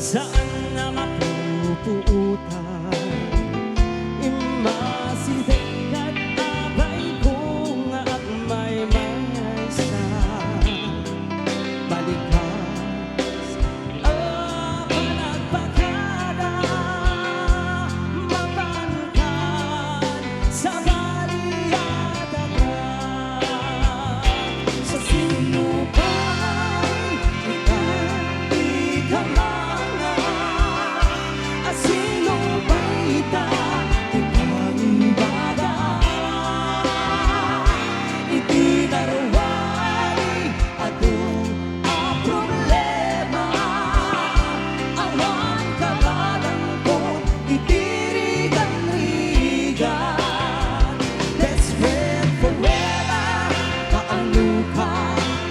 saan na mapupuutan? Imasideng at abay kung at may maysa balikas panagpakada mapangkan sa bariyada ka sa sinupay kita di ka mga asino ba ita di pangibada itinarway atong ang problema awan kabalang ko itirigan-rigan best friend forever kaano ka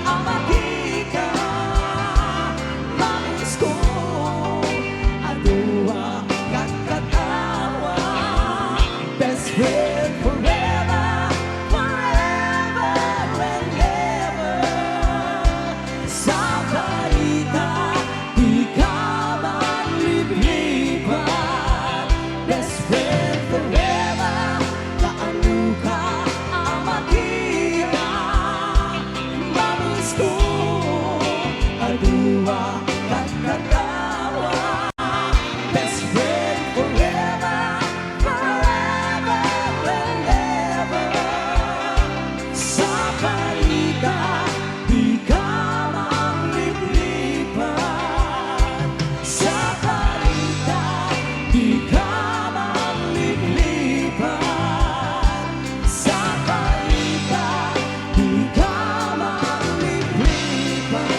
amagika mamis ko adua kakatawa best friend forever forever and ever sa balita di ka manlibliban best friend forever kaano ka amagika mamis ko adua kakatawa best friend forever forever and ever sa balita di ka manlibliban sa balita di ka manlibliban sa balita di ka manlibliban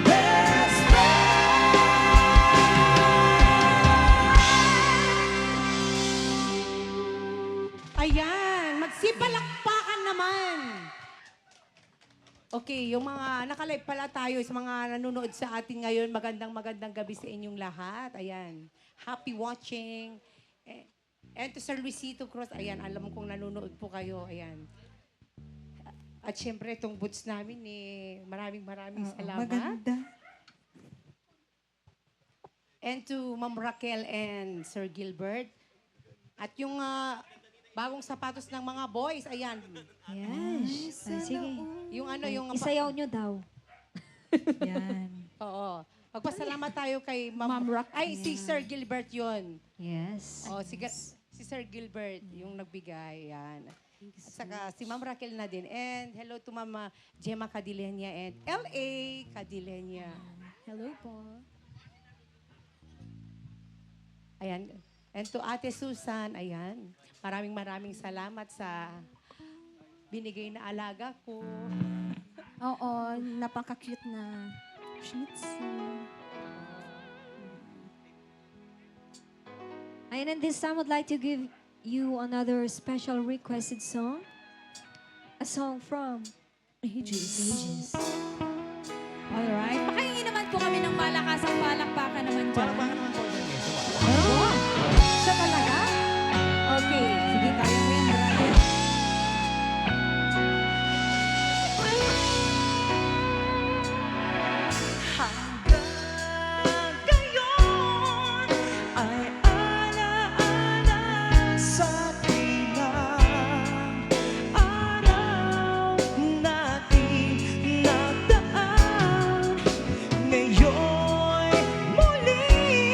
best Ayan, magsipalakpakan naman. Okay, yung mga nakalive pala tayo sa mga nanonood sa atin ngayon, magandang gabi sa inyong lahat. Ayan, happy watching. And to Sir Luisito Cruz, ayan, alam kong nanonood po kayo. Ayan. At syempre, itong boots namin, maraming salamat. Maganda. And to Ma'am Raquel and Sir Gilbert. At yung bagong sapatos ng mga boys, ayan. Yes. Ay, sige. Yung ano, yung... Isayaw nyo daw. Yan. Oo. Magpasalamat tayo kay Ma'am Raquel. Ay, si Sir Gilbert yun. Yes. Oh, si Sir Gilbert yung nagbigay. Yan. At saka si Ma'am Raquel na din. And hello to Mama Gemma Cadilenia and L.A. Cadilenia. Hello po. Ayan. And to Ate Susan, ayan. Maraming salamat sa binigay na alaga ko. Oo, napaka-cute na Shih Tzu. And this time, I'd like to give you another special requested song. A song from Aegis. Alright. Pakaingin naman po kami ng malakasang palakpakan naman dyan. Siya talaga? Okay. Sige, kaya mo yan, brother. Hanggang ngayon ay alaala sa tilang araw natin nagdaan. Ngayon'y muli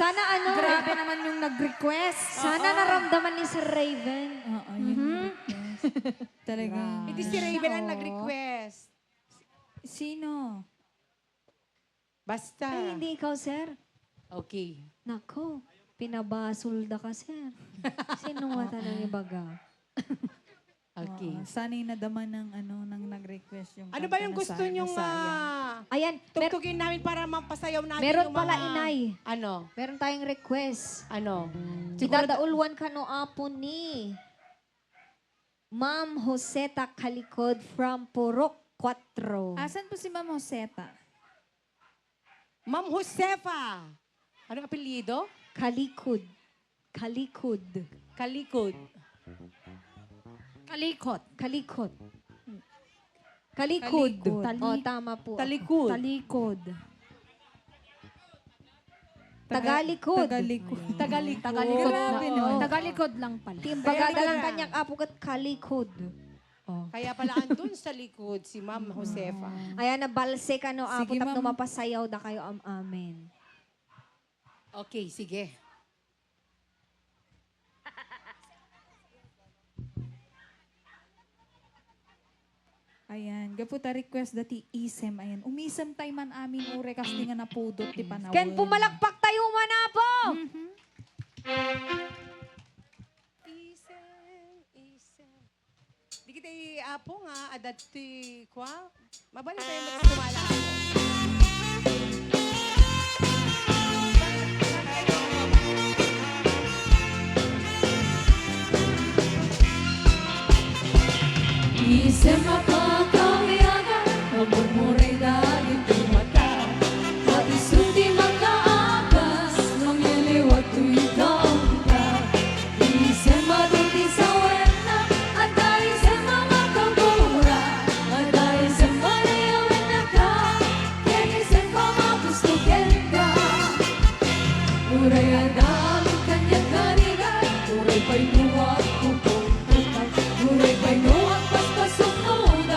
Sana ano, Grabe naman yung nag-request. sana naramdaman ni Sir Raven. Oo, yun yung request. Talagang... Hindi si Raven ang Oo. nag-request. Sino? Basta. Ay, hindi ikaw, Sir. Okay. Nako, pinabasulda ka, Sir. Sino nga tanong ibaga? Okay. Oo, sana'y nadama ng ng nag-request yung Ano ba kanta yung na gusto Sayang na nyong Sayang. Ayan, tugtugin namin para mapasayaw namin meron yung pala, mga... inay. Ano? Meron tayong request. Ano? Idadaulwan ka no apo ni Ma'am Joseta Kalikod from Purok 4. Asan po si Ma'am Joseta? Ma'am Josefa. Anong apelyido? Kalikod. Kalikod. Kalikod. Kalikot. Kalikod. Kalikod. Talikod. Oh, tama po. Talikod. Talikod. Tagalikod. Tagalikod. Tagalikod. Grabe Oo. naman. Tagalikod lang pala. Timbaga Kaya ng nga. kanyang apo kat kalikod. Oh. Kaya pala andun sa likod si Ma'am Josefa. Ayan na balse ka no apo Sige, tap ma'am. mapasayaw da kayo amen. Okay, sige. Ayan, gaputa request dati isem. Ayan, umisem tayo man amin ure kasi nga napudot ti panawin. Ken pumalakpak tayo manapo. Isen. Di kita apo nga, adat ti kwa. Mabalik tayo magkumala. Isem mapakawiyaga, magmumuray dahil tumata. At isuti magkaagas, mangyaliwat tuwitaw ka. Isem maduti sa wena, at dahil sa mga kabura. At dahil sa manayawin na ka, kaya isem pa magustukin ka. Uray adami kanya kanigan, uray pa'y nuwag kupong. Uray pa'y nuwag paspasok noon,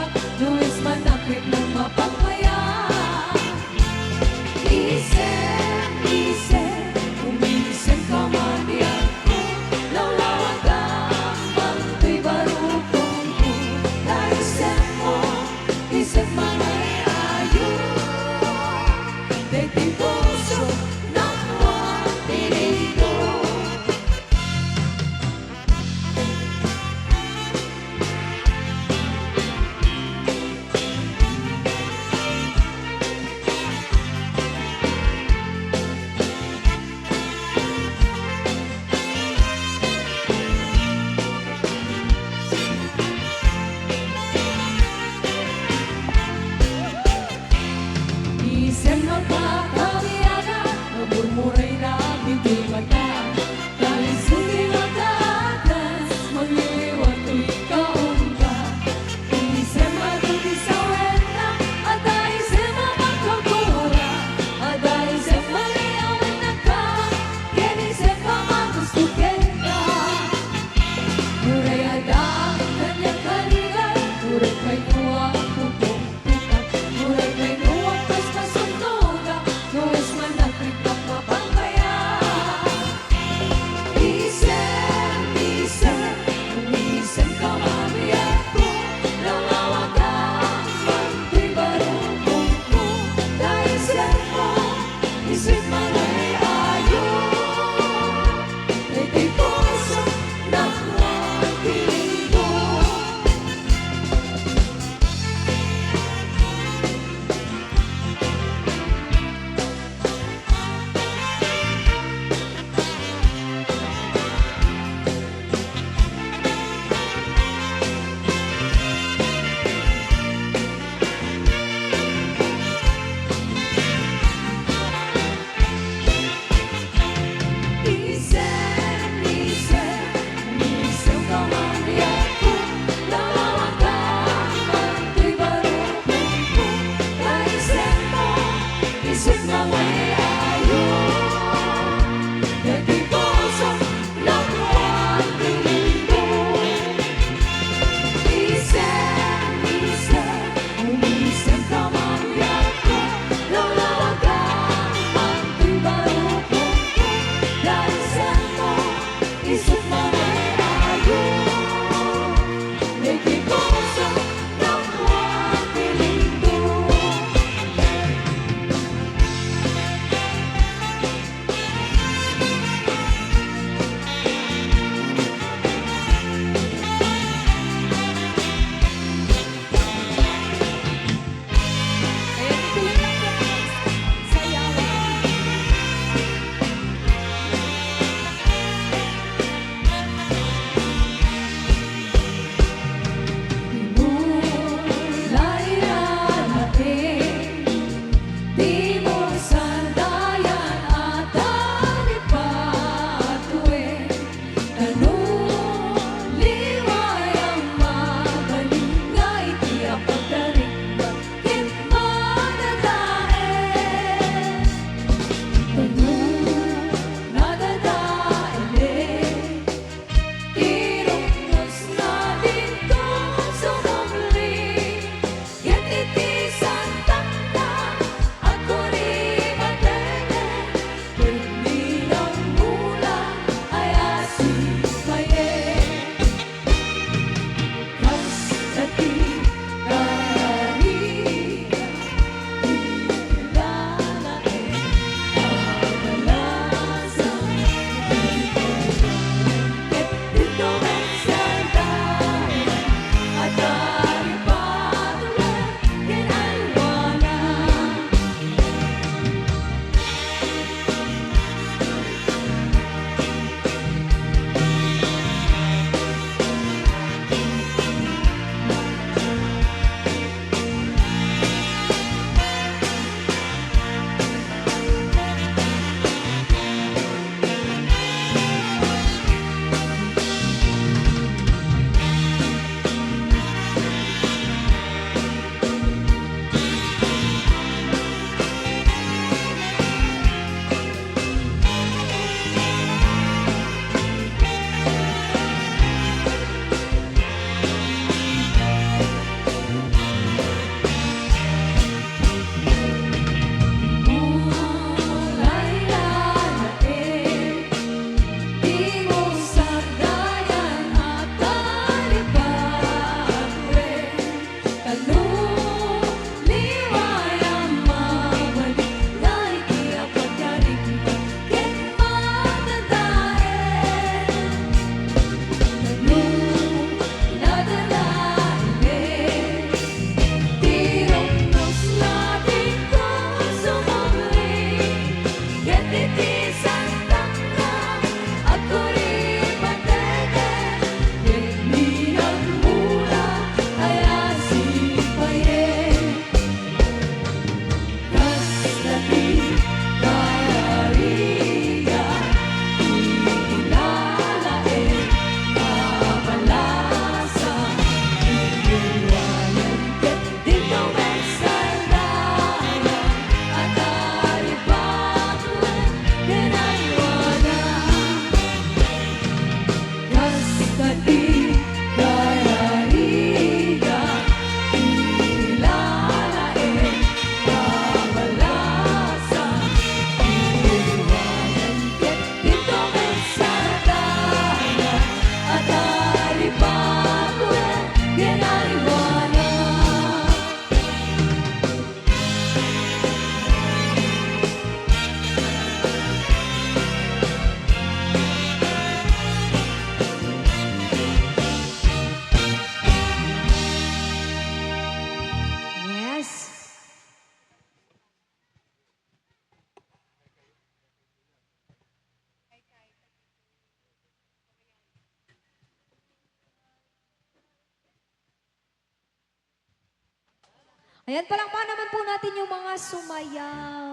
Ayan, palakpakan naman po natin yung mga sumayaw.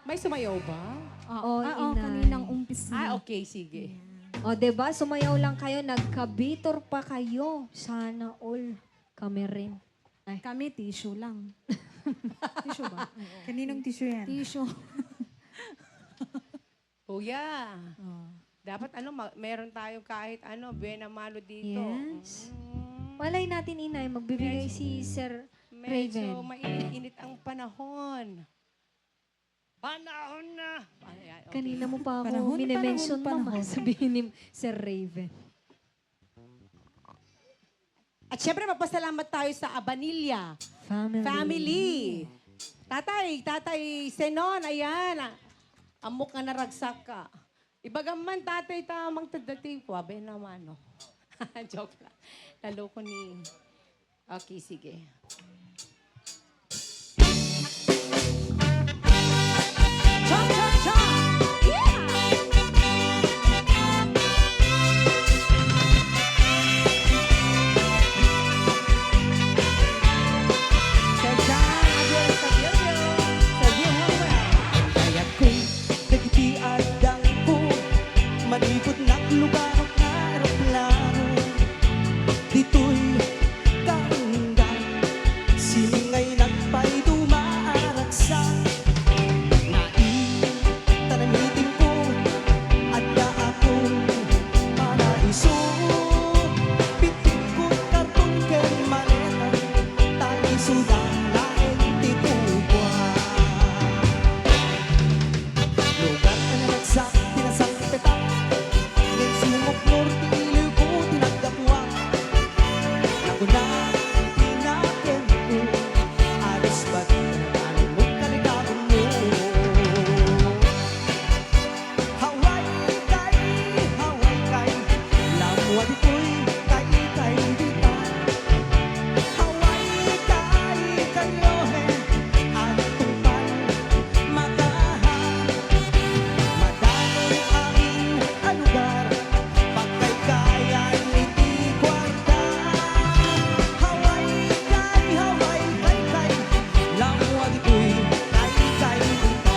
May sumayaw ba? Oo, inay. Kaninang umpis Ah, na. okay, sige. O, diba? Sumayaw lang kayo, nagkabitor pa kayo. Sana all. Kami rin. Ay. Kami, tissue lang. Tissue ba? Kaninong tissue yan? Tissue. Kuya, Oh. dapat meron tayo kahit buena malo dito. Yes. Malay natin, inay, magbibigay si Sir Medyo Raven. mainit-init ang panahon. Panahon na! Ayan, okay. Kanina mo pa ako Panahon, minimension panahon, mo, sabihin ni Sir Raven. At syempre, magpasalamat tayo sa Abanilla Family. Tatay Senon, ayan. Amok nga naragsak ka. Ibagaman tatay tamang tadati ko, abe naman, no? Joke lang. Lalo ko ni... Okay, sige. Chop, chop, chop! Yeah! Sir John, Adel Cabello, Sir Jim Howell. Kaya't ko'y nagtiadang ko, malibot ng lugar ng aeroplano. Dito'y kaundan, siningay nagpay dumaaragsan. Naitanamitin ko, at na akong paraiso. Pitik ko'y karton ken maleta, talisudan laeng titubwa. Lugar na nalagsak, tinasak petak. Ngayon sumok norte, iliw ko tinagdapwak. Nauna, tinakin ko. Alis ba't nananin mo't kaligawan mo? Hawaii kay, lamwa dito'y kay dita. Hawaii kay, kanyohe, ang tungpal, makahan. Madaming aking alugar, pagkaykayan iti kwarta. Hawaii kay, lamwa dito'y kay dita.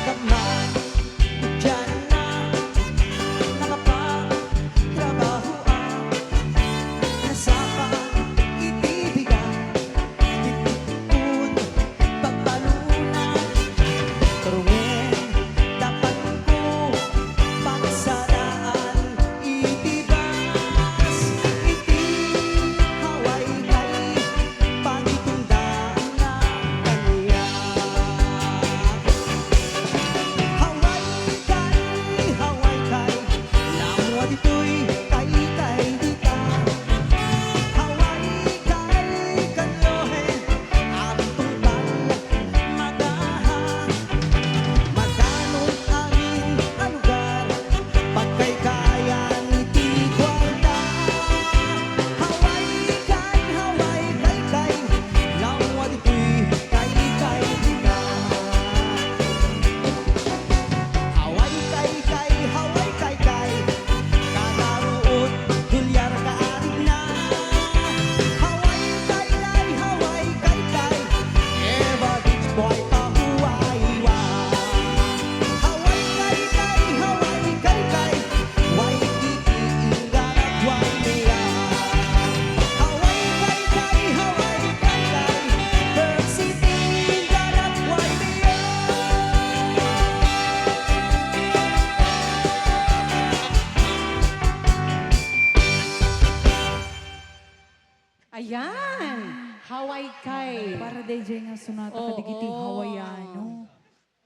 Kama, dyan na, nakapagtrabaho ang nasa pag-ibigay. Itikun, pagbalunan, turungin, dapat ko pagsaraan, itibas, itihaway kay pagitundaan ng kanya. Hawaii kay, lamwa dito'y kay dita. Hawaii kay, kanyohe, ang tungkal, magahan. Maganong aming alugar, pagkaykayan iti kwarta. Hawaii kay, lamwa dito'y kay dita. Hawaii kay, kanaroon, tulyar ka ating na. Hawaii kay, Eva Beach Boy pahuwaiwa. Hawaii kay, Waikiki ingarat Waimea. Hawaii kay, Perth City ingarat Waimea. Ayan! Hawaii kay. Para DJ nga sunata Oo. kadigiti Hawaiiano.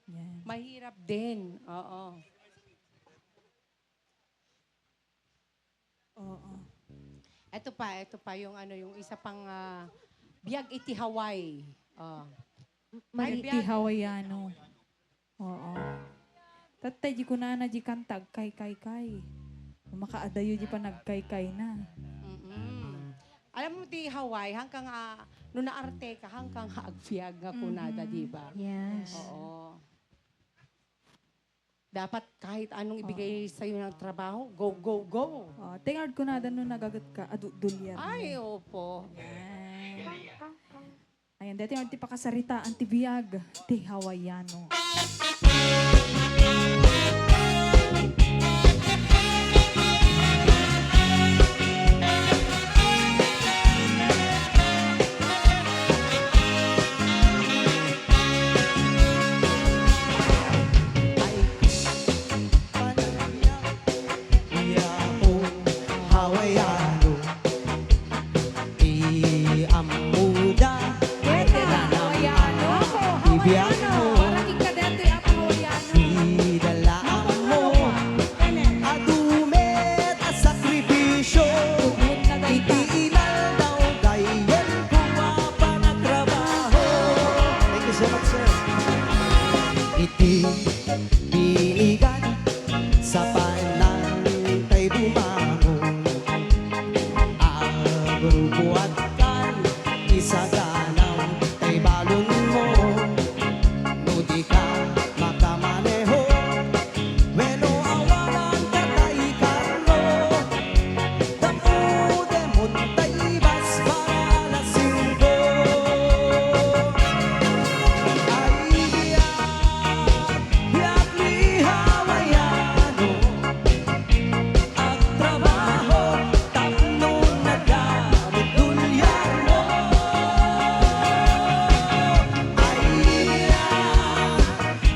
Yan. Mahirap din. Oo. Oo. ito pa yung ano, yung isa pang Biag iti Hawaii. Mali- Ti Hawaiiano. Oo. Tatay, di ko na di kantag kay. Makaadayo di pa nagkay na. Mm-mm. Alam mo, ti Hawaii, hanggang nung naarte ka, hanggang agbiag nga kunada, di ba? Yes. Oo. Dapat kahit anong ibigay sa'yo ng trabaho, go, go, go. Tingard ko na no nagagat ka, dulyar. Ay, opo. Ayan, dati yung ti pakasarita, antibiyag, ti Hawaiiano. Hawaiano, iamuda, Hawaiiano. ibiyak mo, Parating ka dito yung Hawaiiano. idalaan mo, adumet at sakripisyo, Tugod na dayta. itiinal daw gayen kung mapanatrabaho. Thank you so much, sir. Iti binigan sa panantay bumangon, agrubuat kan isaganaw tay balon mo, no di ka makamaneho, weno awalan ka kay karlo, damude montay bas para alas 5. Ay biyak ni Hawaiano, ang trabaho tapno nagamit dulyar mo. Ay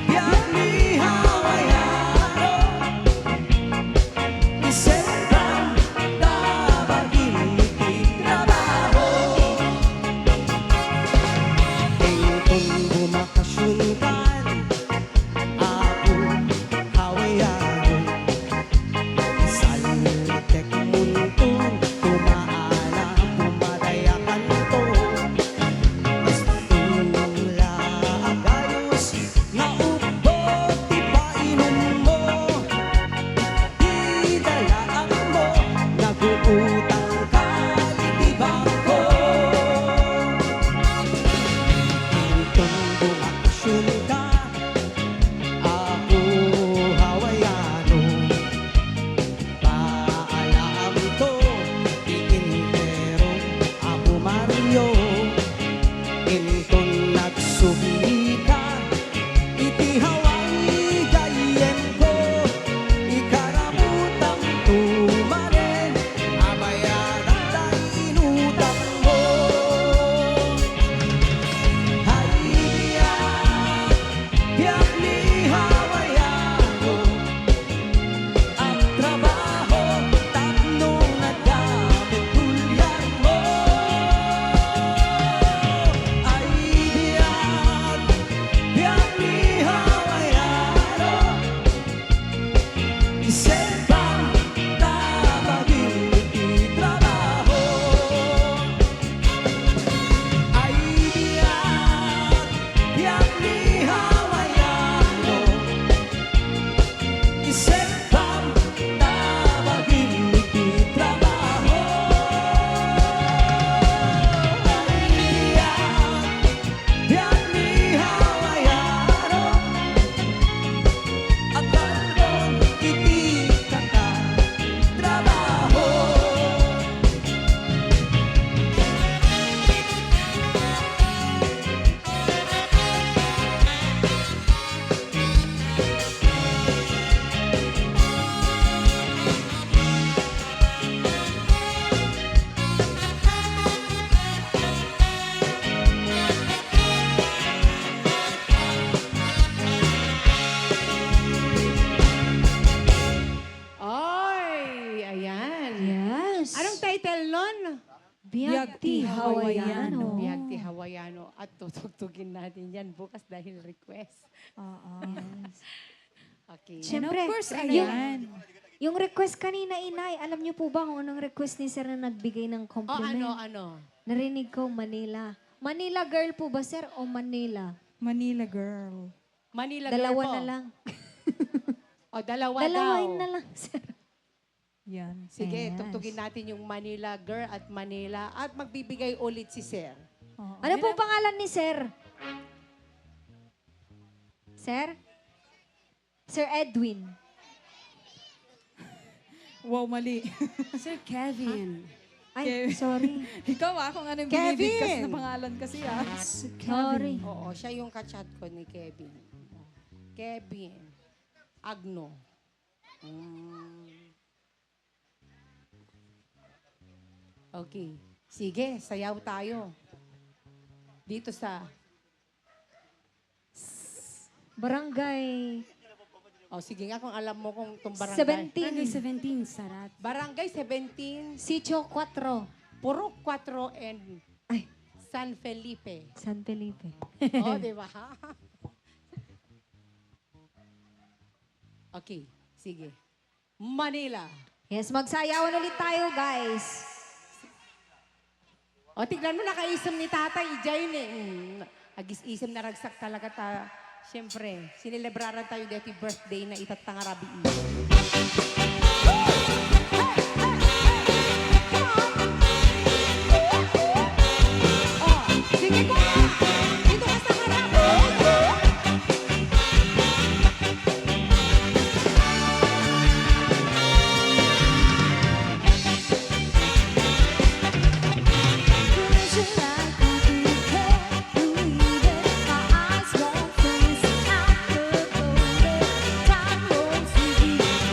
biyak ni Hawaiano, isentang dabagin iti trabaho. Kung bumakasyon kan, ako Hawaiano, saltek muntong tumaala, pumadayakan to. Bastula agayos, nga ubot ti painom mo, di dalaan mo, naguutang ka iti bangko. Kung bumakasyon ka, ako Hawaiano, paalam to, iintero, ako Mario, intong nagsubli ka, iti Hawaii gayem ko, ikaramutang tumaren, abayaran tayo inutang mo. Biyak ni Hawaiano, ang trabaho tapno nagamit dulyar mo. Ay biyak ni Hawaiano, isentang dabagin iti trabaho. Ay biyak ni Hawaiano, isentang dabagin iti trabaho. Ay biyak ni Hawaiano, agkalon iti kakatrabaho. Ay, ayan. Yes. Anong title nun? Biag ti Hawaiiano. Hawaiiano. Biag ti Hawaiano. At tutugtugin natin yan bukas dahil request. Oo. Okay. And of Siyempre, course, yung- ayan. Yung request kanina, Inay, alam niyo po ba kung anong request ni Sir na nagbigay ng O compliment? ano? Narinig ko, Manila. Manila girl po ba, Sir, o Manila? Manila girl. Manila Dalawa girl po. na lang. O, dalawa daw. Dalawain na lang, Sir. Yan. Sige, Yes. tugtugin natin yung Manila girl at Manila at magbibigay ulit si Sir. Oo. Ano po pangalan ni Sir? Sir? Sir Edwin. Wow, mali. Sir Kevin. Ay, sorry. Ikaw kung ano yung Kevin! binibigkas na pangalan kasi Sir Sorry. Oo, siya yung kachat ko ni Kevin. Kevin. Agno. Okay. Sige, sayaw tayo. Dito sa... Barangay O, sige nga kung alam mo kung itong barangay. 17. 17. 17, Sarat. Barangay 17, Sitio 4. Purok 4 and Ay, San Felipe. San Felipe. O, di ba? Okay, sige. Manila. Yes, magsayawan ulit tayo, guys. O, tignan mo, nakaisam ni Tatay Jain eh. Agis-isam na ragsak talaga ta. Siyempre, sinelebraran tayo dati birthday na itatangarabi. Sige ko! Dito ka sa harap! Time rolls through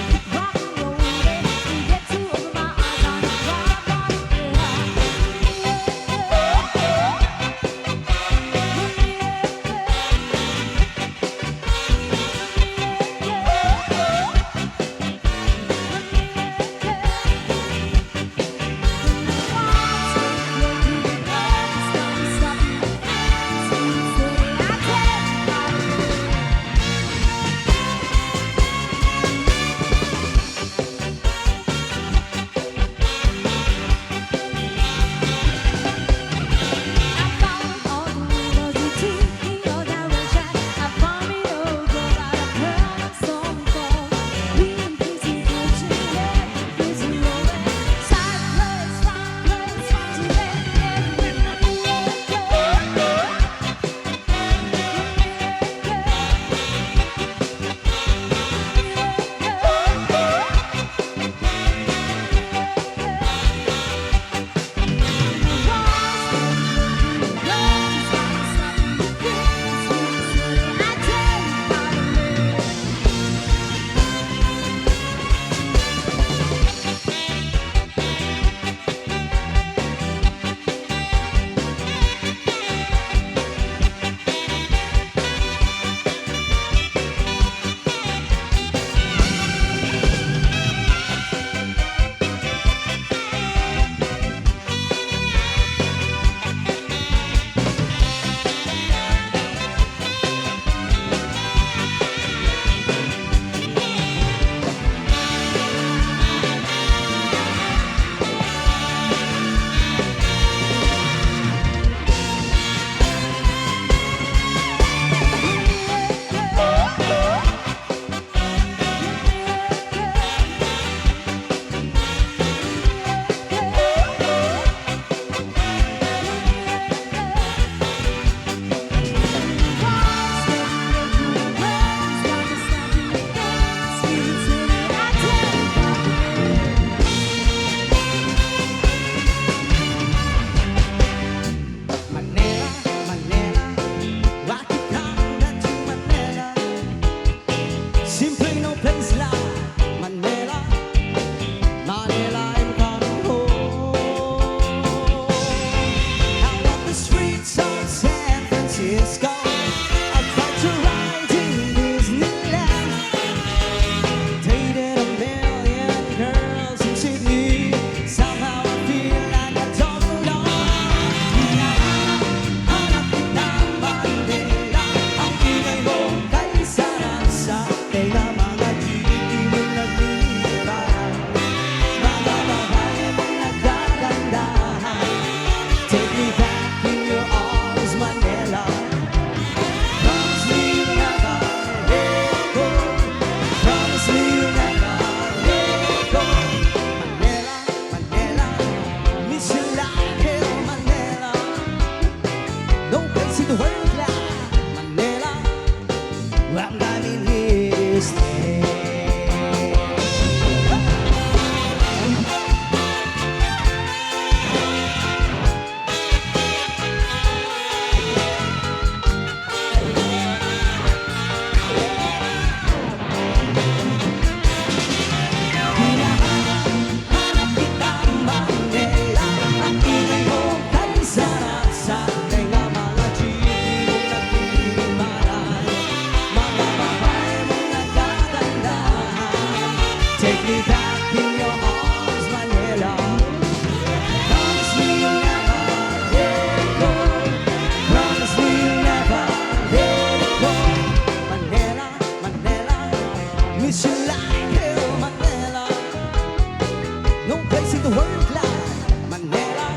No place in the world like Manila.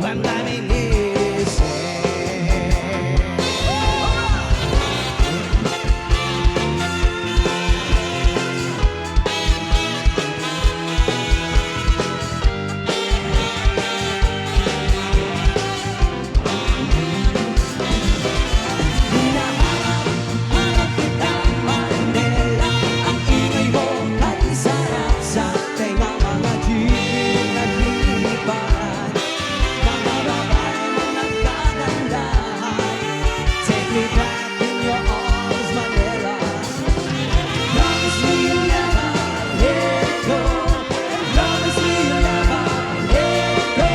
When I'm in this hinahanap kita, Manila. Ang ingay mo kay sarap sa tenga, mga jeep naglilipan, mga babae mo nagkagandaan. Take me back in your arms, Manila. Promise me you'll never let go. Promise me you'll never let go.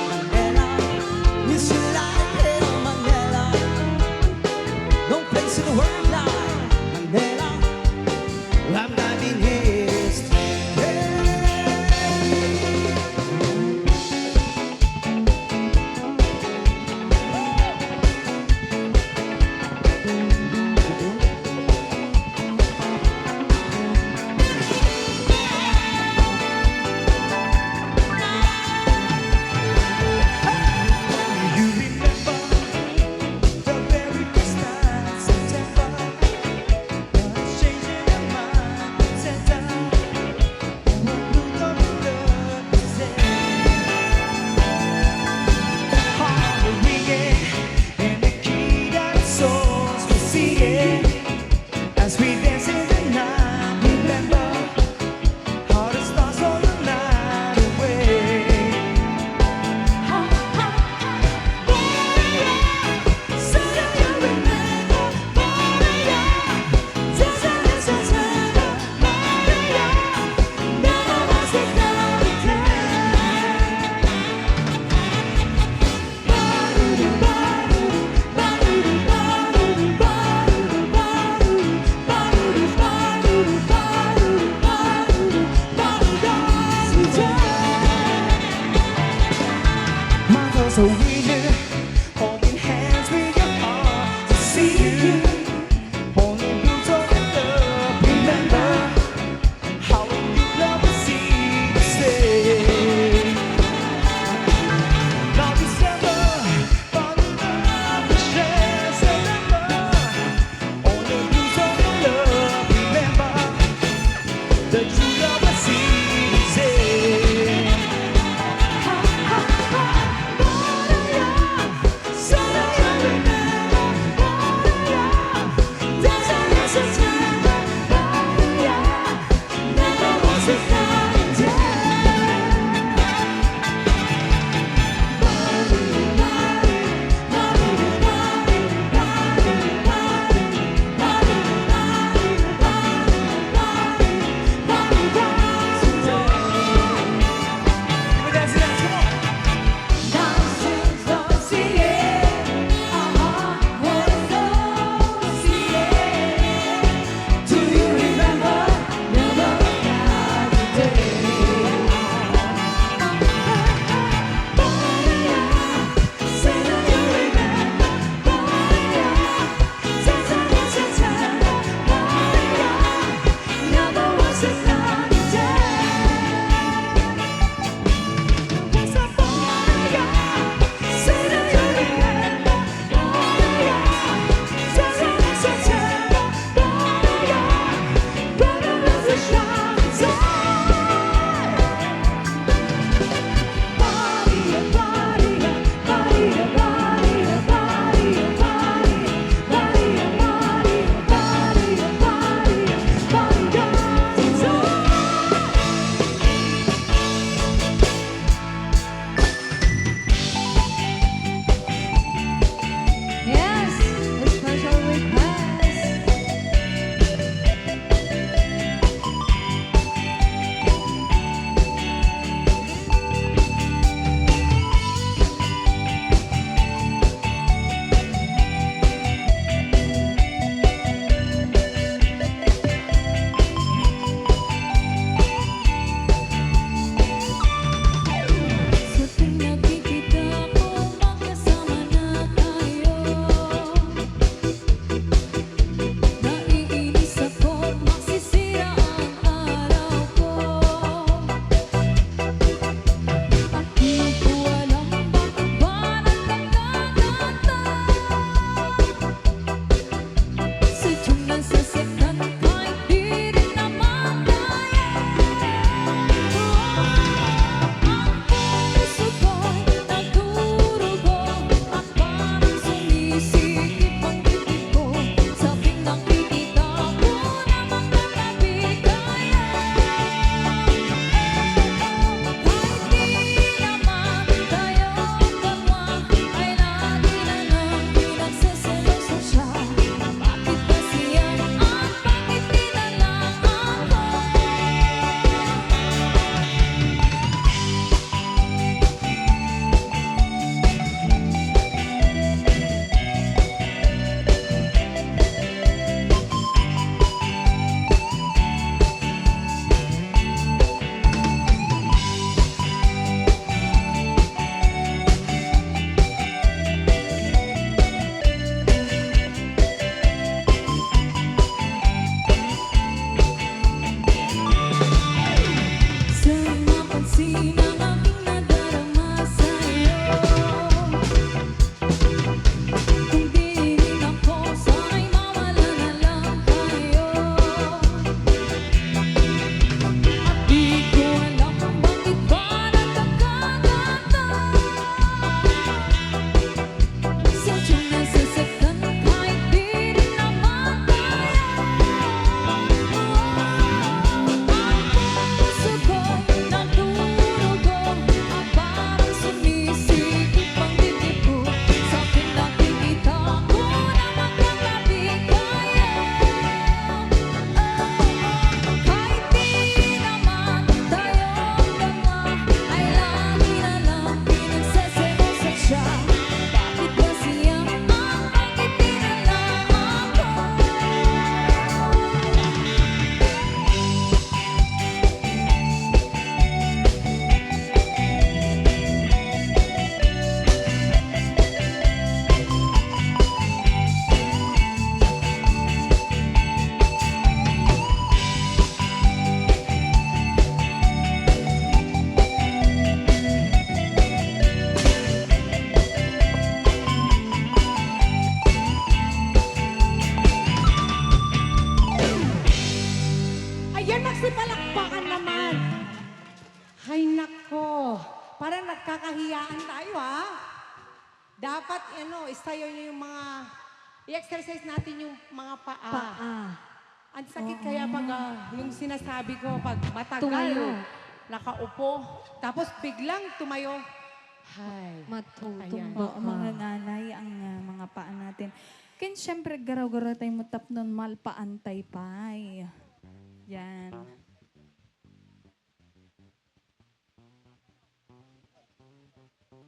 Manila, miss you like hell, Manila. No place in the world like Manila. I'm not in history. You remember the very first night, September. It's changing your mind, September. What look of love is heart ringing and the key that souls were singing as we dance in the night. Remember how the stars hold the night away. So do you remember, Maria? Dancing in September, Maria. Never was it cloudy My thoughts are with you, holding hands with your heart to see you. Only built on love. Remember how you love to see you stay. Now December, fall in love with share September. Only built on love. Remember the true love I see you say. So do you remember, Maria? Dancing in September, Maria. Never was it cloudy day. nagkakahiyaan tayo, ha? Dapat, isayo niyo yung mga, i-exercise natin yung mga paa. Paa. Ang sakit kaya pag, yung sinasabi ko, pag matagal, Tumayo. nakaupo, tapos biglang tumayo. Hay. Matutumba Oo, mga nganay ang mga paa natin. Ken syempre garaw-garaw tayo mo tapnon malpaantay pay. Yan.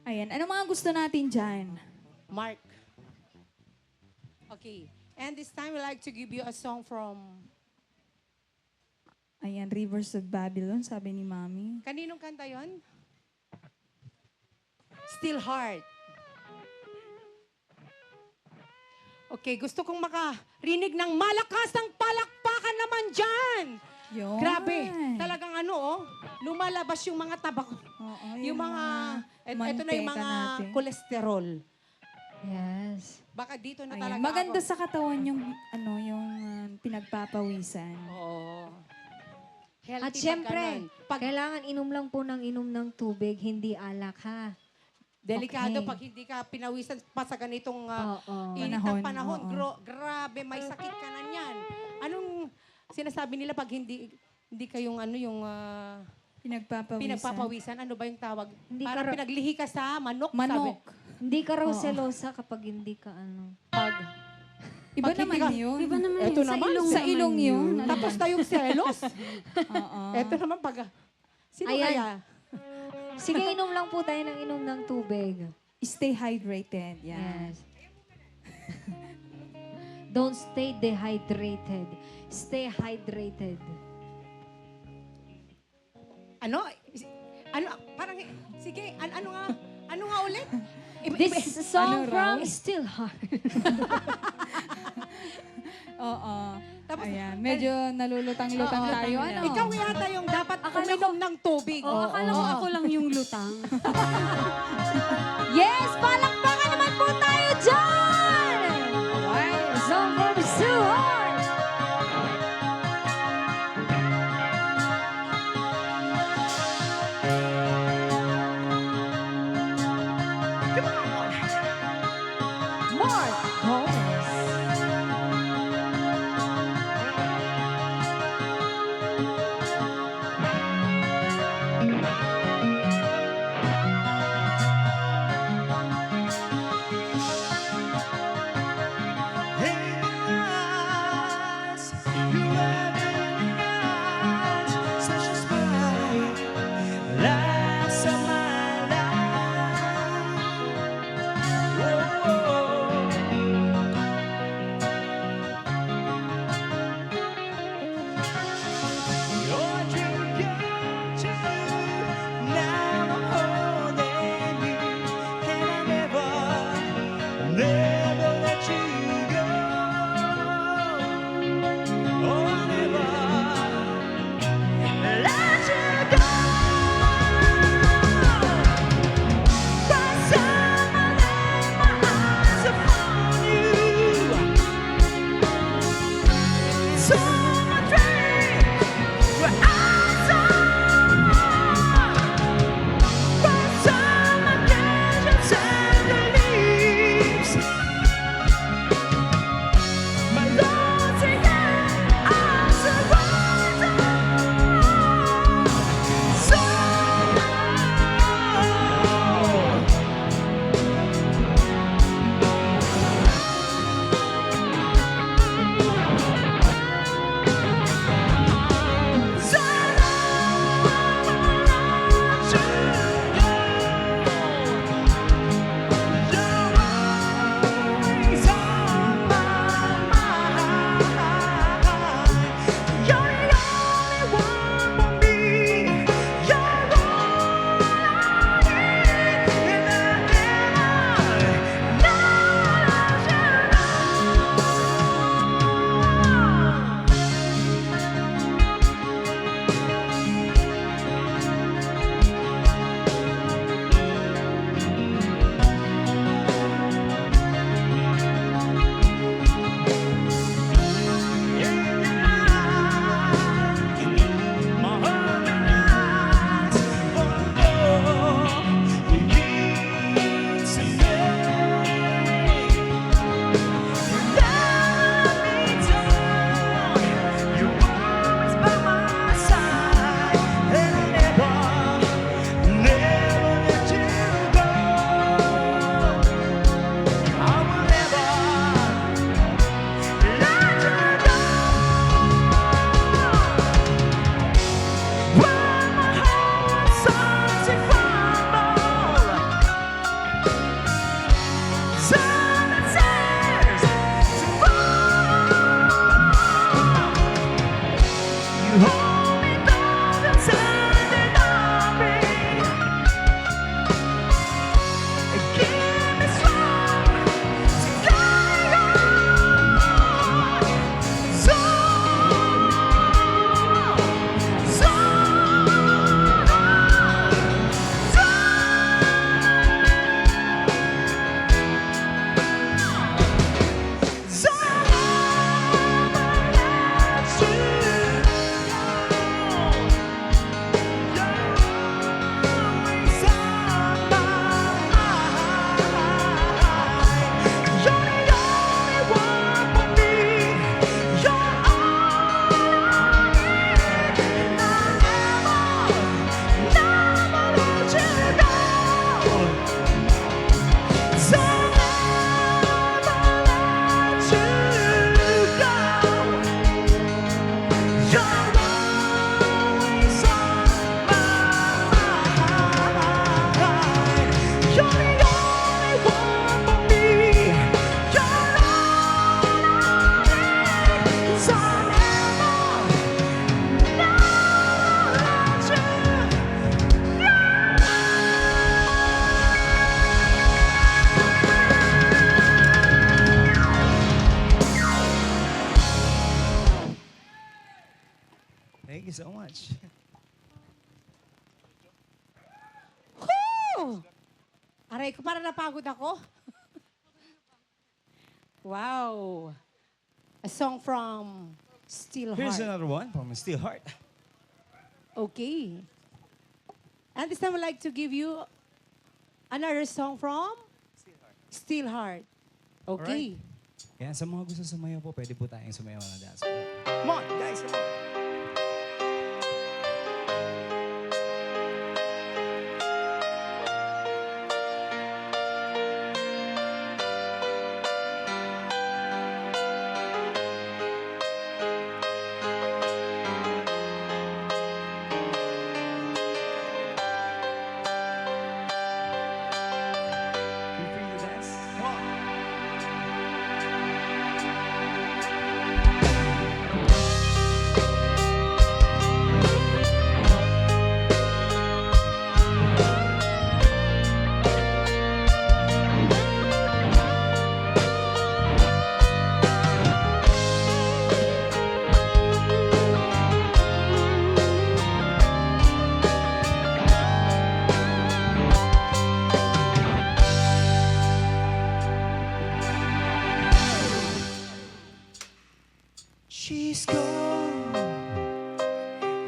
Ayan, ano mga gusto natin dyan? Mark. Okay. And this time, we like to give you a song from... Ayan, Rivers of Babylon, sabi ni Mami. Kaninong kanta yon? Still Heart. Okay, gusto kong makarinig ng malakasang palakpakan naman dyan. Yun. Grabe. Talagang lumalabas yung mga tabak. Oo, Yung mga, ito na yung manteka mga natin. kolesterol. Yes. Baka dito na Ayan, talaga maganda ako. sa katawan yung pinagpapawisan. Oo. Healthy At syempre, pag kailangan inom lang po ng inom ng tubig, hindi alak ha. delikado Okay. pag hindi ka pinawisan pa sa ganitong Oo. init Panahon, ng panahon. oo. Grabe, may sakit ka na niyan. Anong sinasabi nila pag hindi kayong yung Pinagpapawisan. pinagpapawisan? Ano ba yung tawag? Hindi Parang ka ra- pinaglihi ka sa manok. Manok. Hindi ka raw Oo. selosa kapag hindi ka Pag, Iba Pag hindi naman ka- yun. Iba naman Eto yun. Sa naman, ilong Sa naman ilong yun. Ano tapos ba? tayong selos. Oo. Eto naman pag... Sino Ayan. kaya? Sige, inom lang po tayo ng inom ng tubig. Stay hydrated. Yan. Yes. Don't stay dehydrated. Stay hydrated. Ano? Parang, sige, ano nga ulit? This song Ano raw? from Still Heart. Oo. Tapos, Ayan. Medyo nalulutang-lutang Oo. tayo. Ano? Ikaw yata yung dapat uminom ng tubig. Oh, akala ko ako lang yung lutang. Yes! Palakpakan naman po tayo dyan! Song from Still Heart. Mark Gomez. When my heart starts to crumble, silence tears to fall. You hold me close and stand in me. Keep me strong to carry on. So, so, Thank you so much. Woo! Aray ko, para napagod ako. Wow. A song from Still Here's Heart. another one from Still Heart. Okay. And this time I'd like to give you another song from Still Heart. Okay. Yan, sa mga gusto sumayaw po, pwede po tayong sumayaw na dance. Come on, guys, come on. Feel free to dance. Come on. She's gone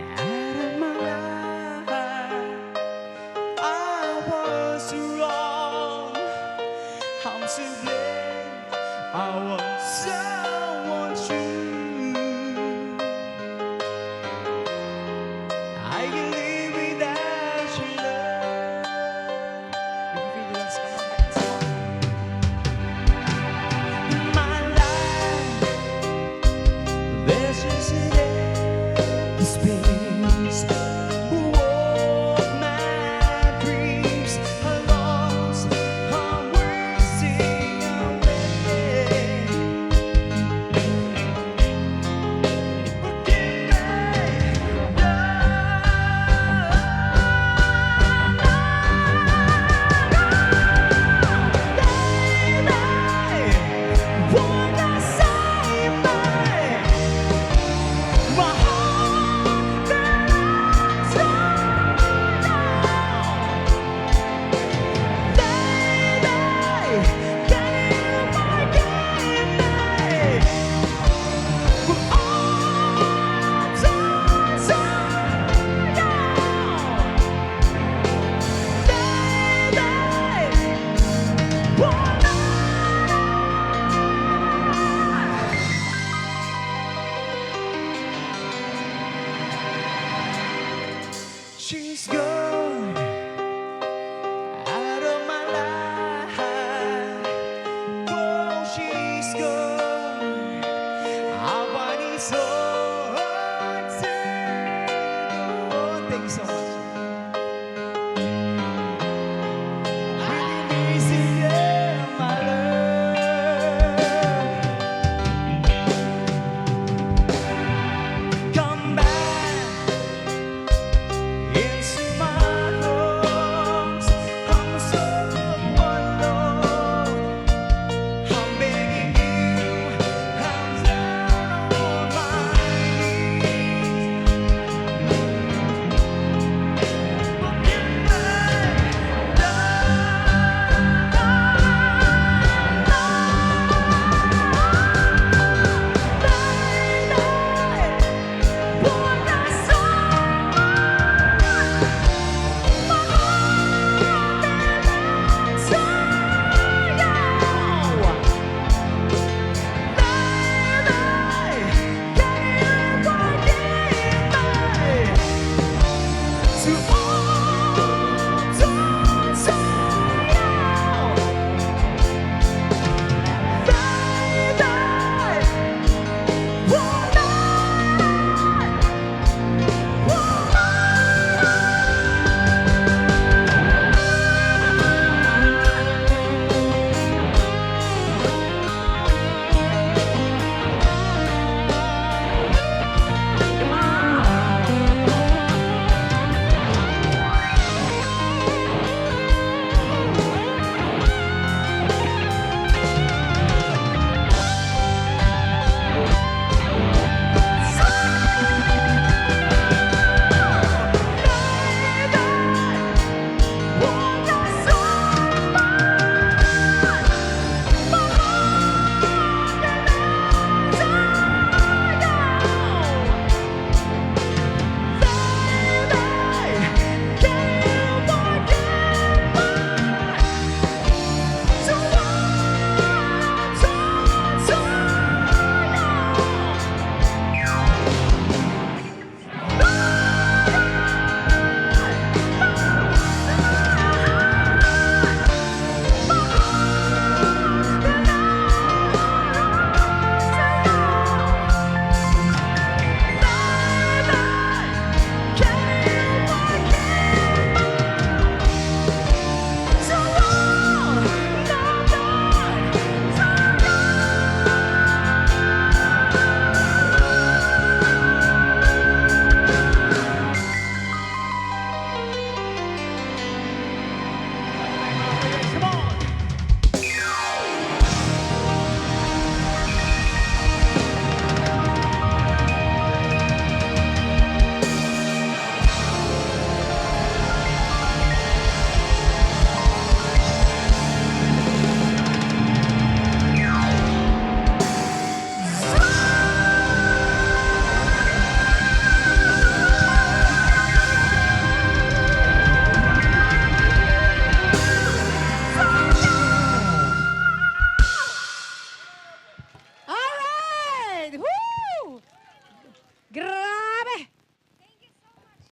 out of my life. I was wrong. I'm to blame. I was someone true. I can live without your love. If you feel this, come on, dance, come on. My life. There's just an empty space. Walk my dreams are lost. I'm wasting away. Forgive me, baby. Wanna save me. My heart belongs to you. Baby, can you forgive me for all times I Baby, she's gone.